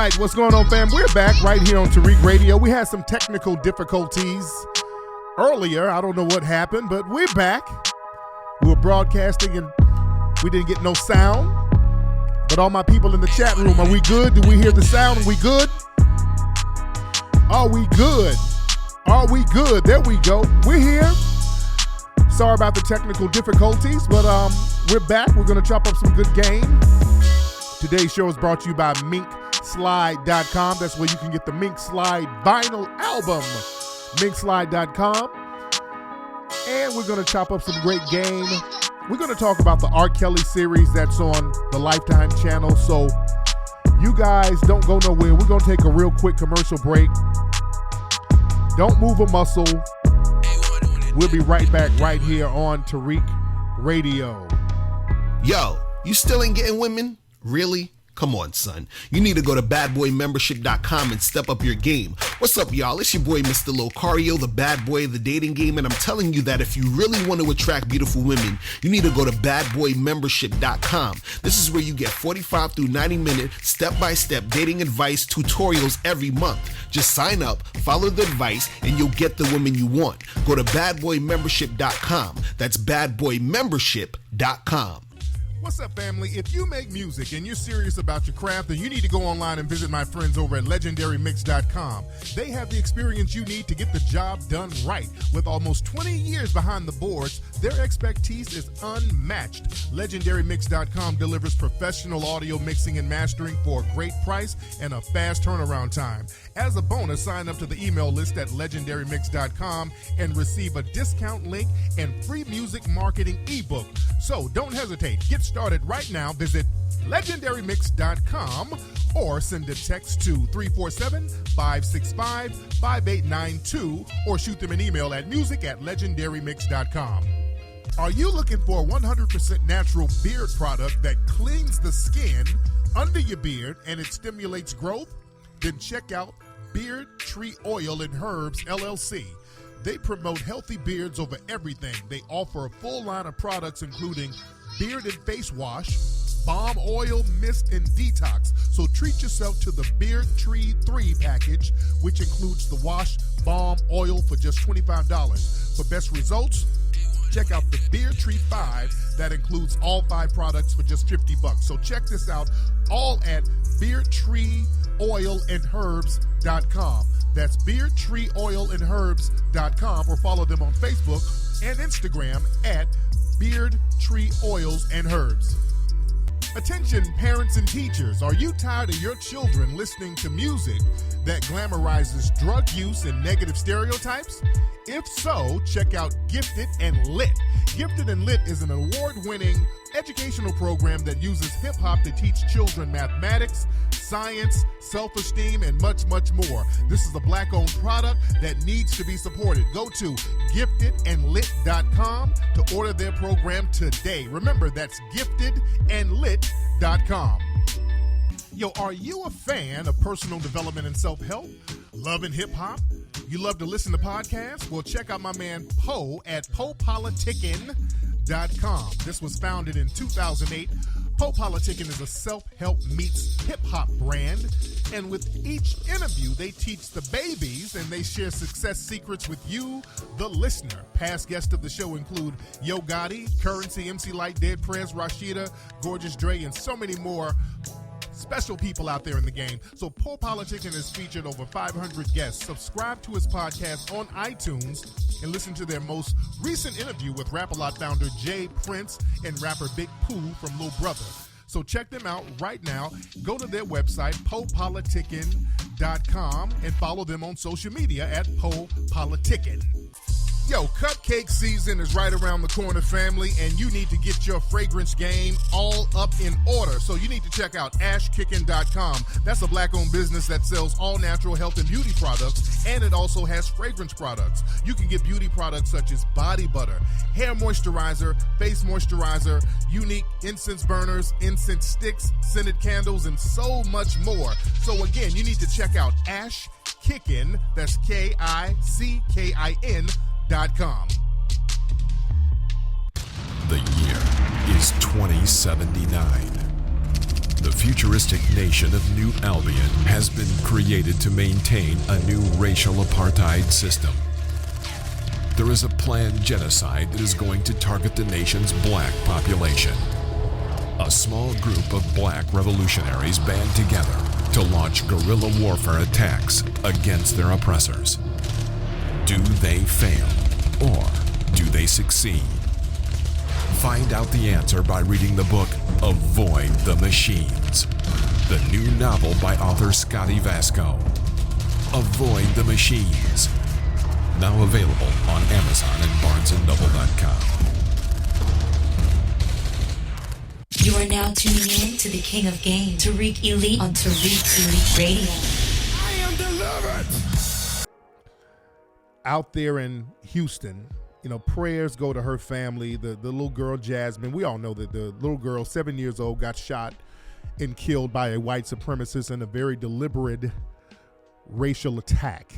right, what's going on, fam? We're back right here on Tariq Radio. We had some technical difficulties earlier. I don't know what happened, but we're back. We were broadcasting and we didn't get no sound. But all my people in the chat room, are we good? Do we hear the sound? Are we good? Are we good? Are we good? There we go. We're here. Sorry about the technical difficulties, but we're back. We're going to chop up some good game. Today's show is brought to you by minkslide.com. That's where you can get the Mink Slide vinyl album. minkslide.com. And we're going to chop up some great game. We're going to talk about the R. Kelly series that's on the Lifetime channel. So you guys don't go nowhere. We're going to take a real quick commercial break. Don't move a muscle. We'll be right back right here on Tariq Radio. Yo, you still ain't getting women? Really? Come on, son. You need to go to badboymembership.com and step up your game. What's up, y'all? It's your boy, Mr. Locario, the bad boy of the dating game, and I'm telling you that if you really want to attract beautiful women, you need to go to badboymembership.com. This is where you get 45 through 90-minute step-by-step dating advice tutorials every month. Just sign up, follow the advice, and you'll get the women you want. Go to badboymembership.com. That's badboymembership.com. What's up, family? If you make music and you're serious about your craft, then you need to go online and visit my friends over at legendarymix.com. They have the experience you need to get the job done right. With almost 20 years behind the boards, their expertise is unmatched. Legendarymix.com delivers professional audio mixing and mastering for a great price and a fast turnaround time. As a bonus, sign up to the email list at legendarymix.com and receive a discount link and free music marketing ebook. So don't hesitate. Get started right now. Visit legendarymix.com or send a text to 347-565-5892 or shoot them an email at music@legendarymix.com. Are you looking for a 100% natural beard product that cleans the skin under your beard and it stimulates growth? Then check out Beard Tree Oil and Herbs, LLC. They promote healthy beards over everything. They offer a full line of products including beard and face wash, balm oil, mist, and detox. So treat yourself to the Beard Tree 3 package, which includes the wash, balm, oil for just $25. For best results, check out the Beard Tree 5 that includes all 5 products for just $50. So check this out, all at beardtreeoilandherbs.com. That's beardtreeoilandherbs.com, or follow them on Facebook and Instagram at Beard Tree Oils and Herbs. Attention parents and teachers, are you tired of your children listening to music that glamorizes drug use and negative stereotypes? If so, check out Gifted and Lit. Gifted and Lit is an award-winning educational program that uses hip-hop to teach children mathematics, science, self-esteem, and much, much more. This is a Black-owned product that needs to be supported. Go to giftedandlit.com to order their program today. Remember, that's giftedandlit.com. Yo, are you a fan of personal development and self-help? Loving hip-hop? You love to listen to podcasts? Well, check out my man Poe at PoePoliticking.com. This was founded in 2008. Poe Politicking is a self-help meets hip-hop brand. And with each interview, they teach the babies and they share success secrets with you, the listener. Past guests of the show include Yo Gotti, Currency, MC Light, Dead Prez, Rashida, Gorgeous Dre, and so many more special people out there in the game. So Poe Politicking has featured over 500 guests. Subscribe to his podcast on iTunes and listen to their most recent interview with Rap-A-Lot founder Jay Prince and rapper Big Pooh from Lil Brother. So check them out right now. Go to their website, PoePoliticking.com, and follow them on social media at Poe Politicking. Yo, cupcake season is right around the corner, family, and you need to get your fragrance game all up in order. So you need to check out ashkickin.com. That's a Black-owned business that sells all natural health and beauty products, and it also has fragrance products. You can get beauty products such as body butter, hair moisturizer, face moisturizer, unique incense burners, incense sticks, scented candles, and so much more. So again, you need to check out ashkickin, that's KICKIN.com. The year is 2079. The futuristic nation of New Albion has been created to maintain a new racial apartheid system. There is a planned genocide that is going to target the nation's black population. A small group of black revolutionaries band together to launch guerrilla warfare attacks against their oppressors. Do they fail, or do they succeed? Find out the answer by reading the book Avoid the Machines, the new novel by author Scotty Vasco. Avoid the Machines. Now available on Amazon and BarnesandNoble.com. You are now tuning in to the King of Game, Tariq Elite on Tariq Elite Radio. I am delivered. Out there in Houston, prayers go to her family, the little girl Jasmine. We all know that the little girl, 7 years old, got shot and killed by a white supremacist in a very deliberate racial attack.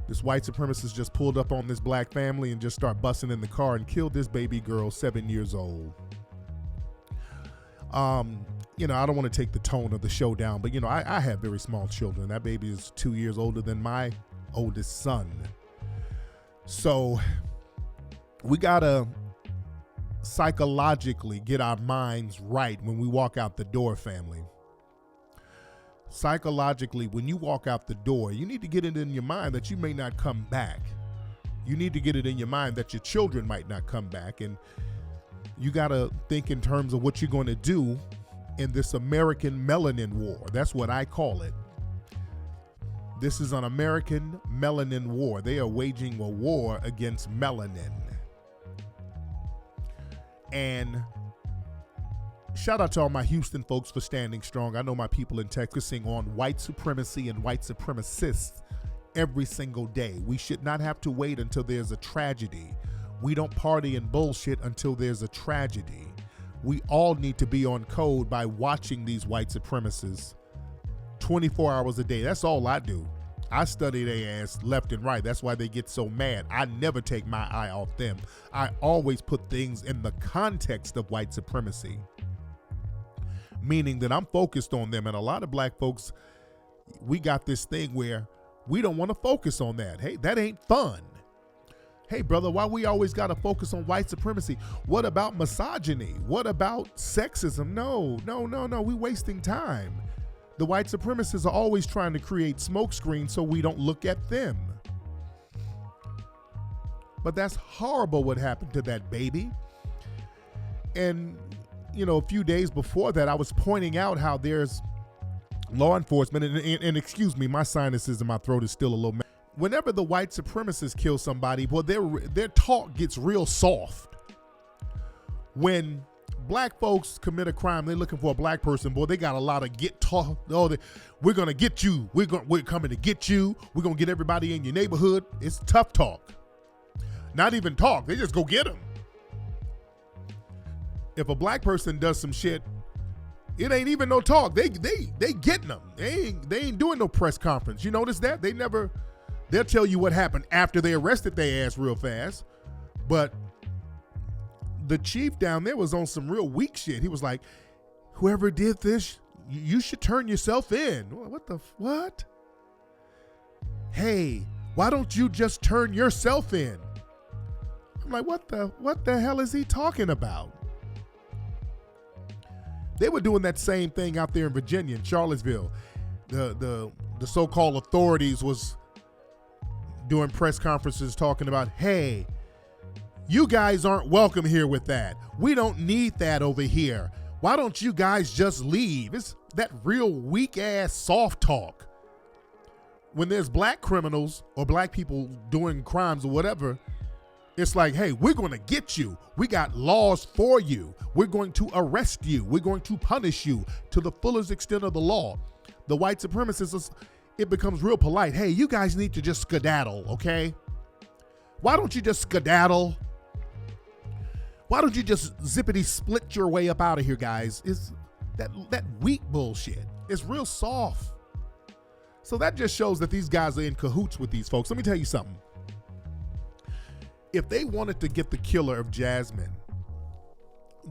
This white supremacist just pulled up on this black family and just started busting in the car and killed this baby girl, 7 years old. I don't want to take the tone of the show down, but I have very small children. That baby is 2 years older than my oldest son. So we gotta psychologically get our minds right when we walk out the door, family. Psychologically, when you walk out the door, you need to get it in your mind that you may not come back. You need to get it in your mind that your children might not come back. And you got to think in terms of what you're going to do in this American melanin war. That's what I call it. This is an American melanin war. They are waging a war against melanin. And shout out to all my Houston folks for standing strong. I know my people in Texas sing on white supremacy and white supremacists every single day. We should not have to wait until there's a tragedy. We don't party and bullshit until there's a tragedy. We all need to be on code by watching these white supremacists 24 hours a day. That's all I do. I study their ass left and right. That's why they get so mad. I never take my eye off them. I always put things in the context of white supremacy, meaning that I'm focused on them. And a lot of black folks, we got this thing where we don't want to focus on that. Hey, that ain't fun. Hey, brother, why we always got to focus on white supremacy? What about misogyny? What about sexism? No. We wasting time. The white supremacists are always trying to create smoke screens so we don't look at them. But that's horrible what happened to that baby. And, a few days before that, I was pointing out how there's law enforcement, and excuse me, my sinuses and my throat is still a little mad. Whenever the white supremacists kill somebody, well, their talk gets real soft. When black folks commit a crime, they're looking for a black person, boy, they got a lot of get talk. Oh, we're gonna get you. We're coming to get you. We're gonna get everybody in your neighborhood. It's tough talk. Not even talk. They just go get them. If a black person does some shit, it ain't even no talk. They getting them. They ain't doing no press conference. You notice that? They'll tell you what happened after they arrested their ass real fast. But the chief down there was on some real weak shit. He was like, whoever did this, you should turn yourself in. What? Hey, why don't you just turn yourself in? I'm like, what the hell is he talking about? They were doing that same thing out there in Virginia, in Charlottesville. The so-called authorities was doing press conferences talking about, hey, you guys aren't welcome here with that. We don't need that over here. Why don't you guys just leave? It's that real weak ass soft talk. When there's black criminals or black people doing crimes or whatever, it's like, hey, we're going to get you. We got laws for you. We're going to arrest you. We're going to punish you to the fullest extent of the law. The white supremacists, it becomes real polite. Hey, you guys need to just skedaddle, okay? Why don't you just skedaddle? Why don't you just zippity split your way up out of here, guys? It's that weak bullshit. It's real soft. So that just shows that these guys are in cahoots with these folks. Let me tell you something. If they wanted to get the killer of Jasmine,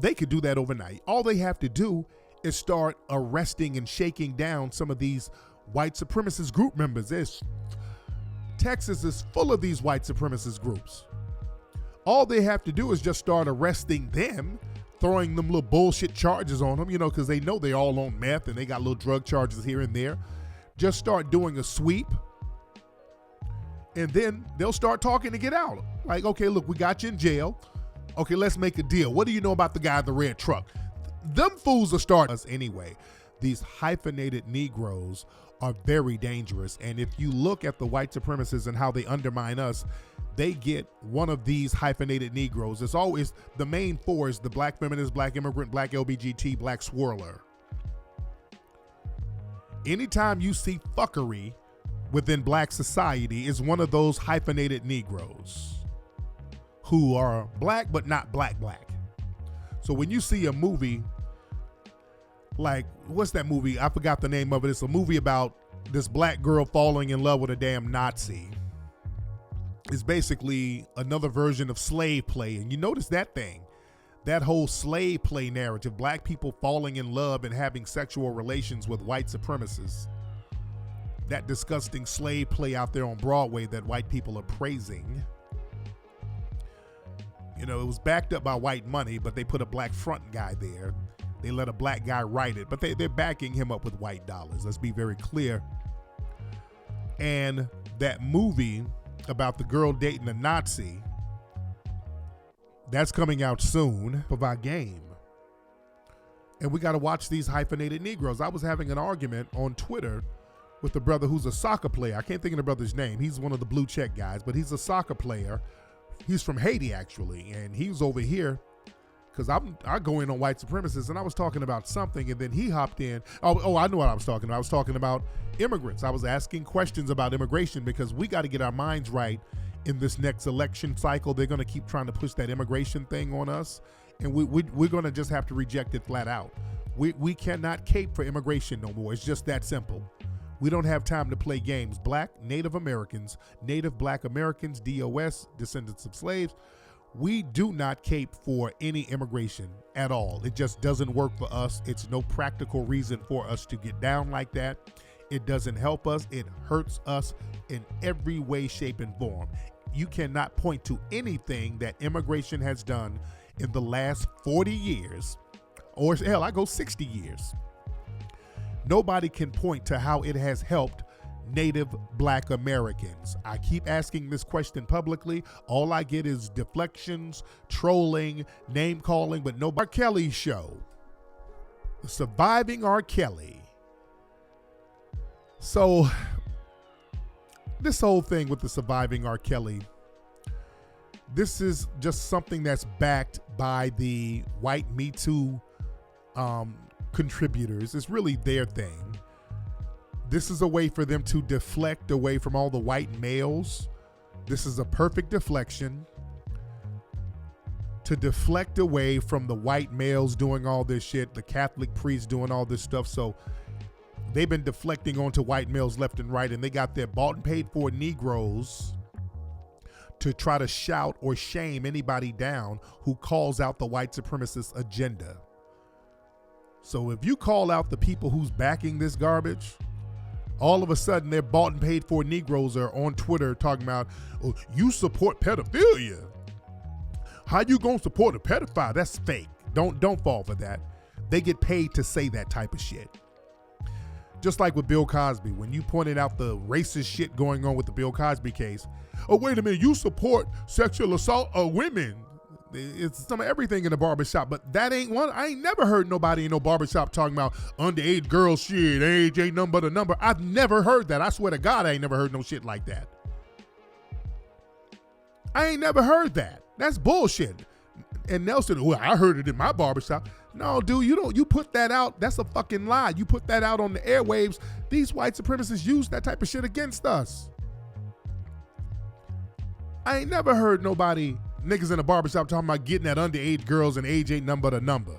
they could do that overnight. All they have to do is start arresting and shaking down some of these white supremacist group members. Texas is full of these white supremacist groups. All they have to do is just start arresting them, throwing them little bullshit charges on them, because they know they all on meth and they got little drug charges here and there. Just start doing a sweep, and then they'll start talking to get out. Like, okay, look, we got you in jail. Okay, let's make a deal. What do you know about the guy in the red truck? Them fools will start us anyway. These hyphenated Negroes are very dangerous. And if you look at the white supremacists and how they undermine us, they get one of these hyphenated Negroes. It's always the main four is the black feminist, black immigrant, black LBGT, black swirler. Anytime you see fuckery within black society is one of those hyphenated Negroes who are black but not black. So when you see a movie like, what's that movie? I forgot the name of it. It's a movie about this black girl falling in love with a damn Nazi. It's basically another version of slave play. And you notice that thing, that whole slave play narrative, black people falling in love and having sexual relations with white supremacists. That disgusting slave play out there on Broadway that white people are praising. It was backed up by white money, but they put a black front guy there. They let a black guy write it, but they're backing him up with white dollars. Let's be very clear. And that movie about the girl dating a Nazi, that's coming out soon of our game. And we got to watch these hyphenated Negroes. I was having an argument on Twitter with a brother who's a soccer player. I can't think of the brother's name. He's one of the blue check guys, but he's a soccer player. He's from Haiti, actually, and he was over here because I go in on white supremacists, and I was talking about something, and then he hopped in. Oh, I know what I was talking about. I was talking about immigrants. I was asking questions about immigration because we got to get our minds right in this next election cycle. They're going to keep trying to push that immigration thing on us, and we're going to just have to reject it flat out. We cannot cape for immigration no more. It's just that simple. We don't have time to play games. Black, Native Americans, Native Black Americans, DOS, descendants of slaves, we do not cape for any immigration at all. It just doesn't work for us. It's no practical reason for us to get down like that. It doesn't help us. It hurts us in every way, shape, and form. You cannot point to anything that immigration has done in the last 40 years, or hell, I go 60 years. Nobody can point to how it has helped Native Black Americans. I keep asking this question publicly. All I get is deflections, trolling, name calling, but no. R. Kelly show. Surviving R. Kelly. So, this whole thing with the Surviving R. Kelly, this is just something that's backed by the white Me Too contributors. It's really their thing. This is a way for them to deflect away from all the white males. This is a perfect deflection to deflect away from the white males doing all this shit, the Catholic priests doing all this stuff. So they've been deflecting onto white males left and right, and they got their bought and paid for Negroes to try to shout or shame anybody down who calls out the white supremacist agenda. So if you call out the people who's backing this garbage, all of a sudden their bought and paid for Negroes are on Twitter talking about, oh, you support pedophilia. How you gonna support a pedophile? That's fake. Don't fall for that. They get paid to say that type of shit. Just like with Bill Cosby, when you pointed out the racist shit going on with the Bill Cosby case. Oh, wait a minute, you support sexual assault of women. It's some of everything in the barbershop, but that ain't one. I ain't never heard nobody in no barbershop talking about underage girls shit. Age ain't nothing but a number. I've never heard that. I swear to God, I ain't never heard no shit like that. I ain't never heard that. That's bullshit. And Nelson, well, I heard it in my barbershop. No, dude, you put that out. That's a fucking lie. You put that out on the airwaves. These white supremacists use that type of shit against us. I ain't never heard nobody, niggas in the barbershop talking about getting at underage girls and age ain't nothing but a number.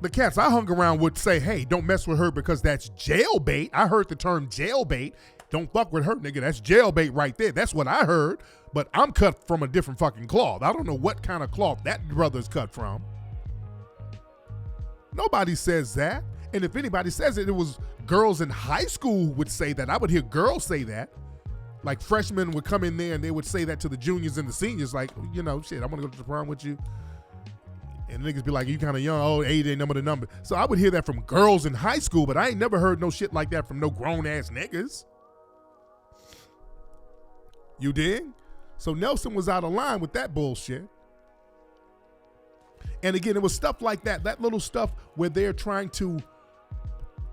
The cats I hung around would say, hey, don't mess with her because that's jailbait. I heard the term jailbait. Don't fuck with her, nigga. That's jailbait right there. That's what I heard. But I'm cut from a different fucking cloth. I don't know what kind of cloth that brother's cut from. Nobody says that. And if anybody says it, it was girls in high school who would say that. I would hear girls say that. Like freshmen would come in there and they would say that to the juniors and the seniors, like, you know, shit, I'm gonna go to the prom with you. And niggas be like, you kind of young, oh, age ain't the number. So I would hear that from girls in high school, but I ain't never heard no shit like that from no grown ass niggas. You dig? So Nelson was out of line with that bullshit. And again, it was stuff like that little stuff where they're trying to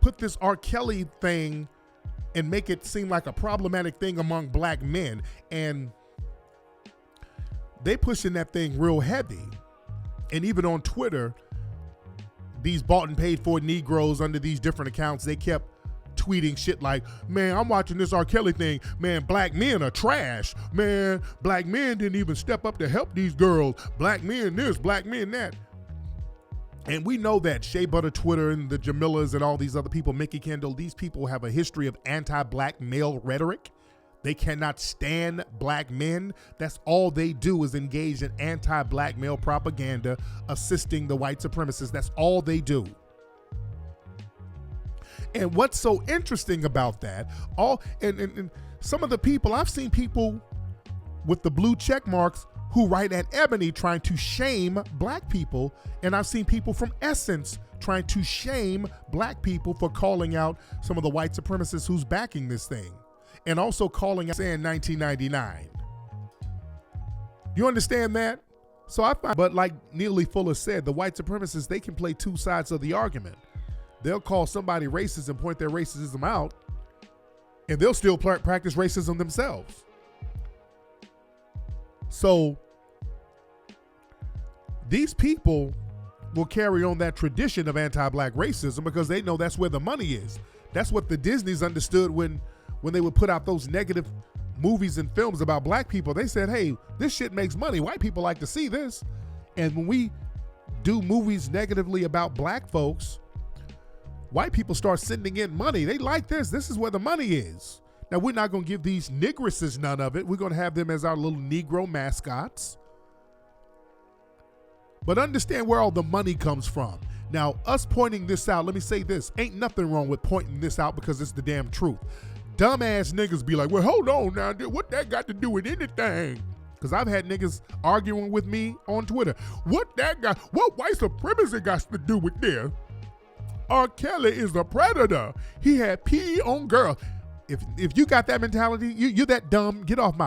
put this R. Kelly thing and make it seem like a problematic thing among black men. And they pushing that thing real heavy. And even on Twitter, these bought and paid for Negroes under these different accounts, they kept tweeting shit like, man, I'm watching this R. Kelly thing. Man, black men are trash. Man, black men didn't even step up to help these girls. Black men this, black men that. And we know that Shea Butter Twitter and the Jamillas and all these other people, Mickey Kendall, these people have a history of anti-black male rhetoric. They cannot stand black men. That's all they do is engage in anti-black male propaganda, assisting the white supremacists. That's all they do. And what's so interesting about that, and some of the people, I've seen people with the blue check marks who write at Ebony trying to shame black people, and I've seen people from Essence trying to shame black people for calling out some of the white supremacists who's backing this thing, and also calling out saying 1999. You understand that? So I find, but like Neely Fuller said, the white supremacists, they can play two sides of the argument. They'll call somebody racist and point their racism out, and they'll still practice racism themselves. So these people will carry on that tradition of anti-black racism because they know that's where the money is. That's what the Disneys understood when they would put out those negative movies and films about black people. They said, hey, this shit makes money. White people like to see this. And when we do movies negatively about black folks, white people start sending in money. They like this. This is where the money is. Now, we're not going to give these nigresses none of it. We're going to have them as our little Negro mascots. But understand where all the money comes from. Now, us pointing this out, let me say this. Ain't nothing wrong with pointing this out because it's the damn truth. Dumbass niggas be like, well, hold on now. What that got to do with anything? Because I've had niggas arguing with me on Twitter. What white supremacy got to do with this? R. Kelly is a predator. He had pee on girls. If you got that mentality, you're that dumb, get off my